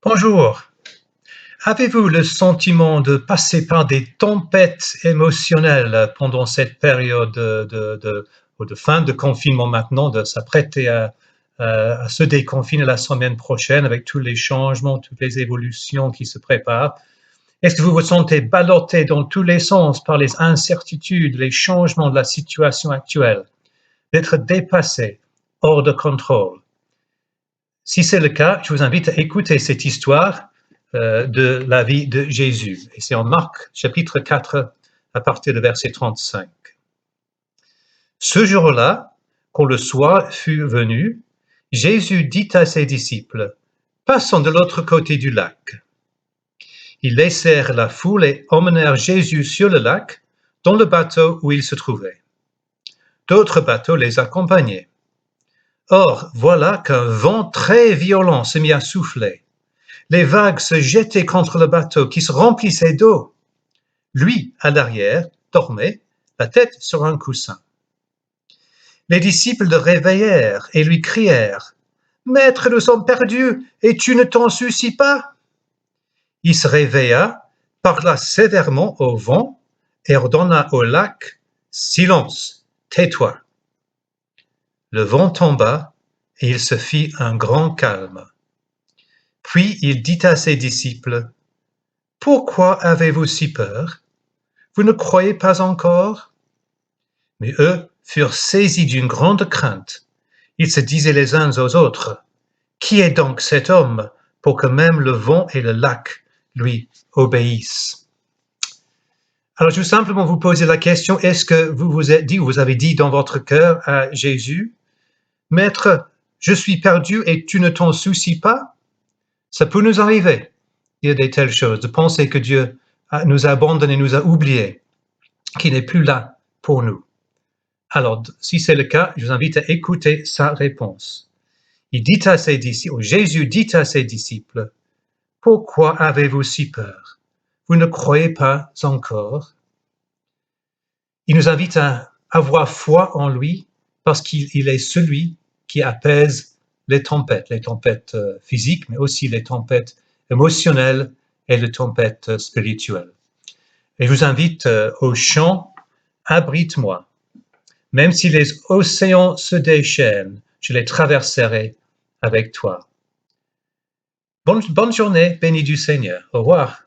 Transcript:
Bonjour. Avez-vous le sentiment de passer par des tempêtes émotionnelles pendant cette période de fin de confinement maintenant, de s'apprêter à se déconfiner la semaine prochaine avec tous les changements, toutes les évolutions qui se préparent? Est-ce que vous vous sentez ballotté dans tous les sens par les incertitudes, les changements de la situation actuelle, d'être dépassé, hors de contrôle? Si c'est le cas, je vous invite à écouter cette histoire de la vie de Jésus. Et c'est en Marc, chapitre 4, à partir du verset 35. Ce jour-là, quand le soir fut venu, Jésus dit à ses disciples, « Passons de l'autre côté du lac. » Ils laissèrent la foule et emmenèrent Jésus sur le lac, dans le bateau où il se trouvait. D'autres bateaux les accompagnaient. Or, voilà qu'un vent très violent se mit à souffler. Les vagues se jetaient contre le bateau qui se remplissait d'eau. Lui, à l'arrière, dormait, la tête sur un coussin. Les disciples le réveillèrent et lui crièrent, « Maître, nous sommes perdus et tu ne t'en soucies pas ?» Il se réveilla, parla sévèrement au vent et ordonna au lac, « Silence, tais-toi !» Le vent tomba et il se fit un grand calme. Puis il dit à ses disciples, « Pourquoi avez-vous si peur? Vous ne croyez pas encore ?» Mais eux furent saisis d'une grande crainte. Ils se disaient les uns aux autres, « Qui est donc cet homme pour que même le vent et le lac lui obéissent ?» Alors, je veux simplement vous poser la question, est-ce que vous avez dit dans votre cœur à Jésus, « Maître, je suis perdu et tu ne t'en soucies pas ?» Ça peut nous arriver, il y a des telles choses, de penser que Dieu nous a abandonnés, nous a oubliés, qu'il n'est plus là pour nous. Alors, si c'est le cas, je vous invite à écouter sa réponse. Jésus dit à ses disciples, « Pourquoi avez-vous si peur? Vous ne croyez pas encore ?» Il nous invite à avoir foi en lui parce qu'il est celui qui apaise les tempêtes physiques, mais aussi les tempêtes émotionnelles et les tempêtes spirituelles. Et je vous invite au chant « Abrite-moi ». Même si les océans se déchaînent, je les traverserai avec toi. Bonne journée, bénie du Seigneur. Au revoir.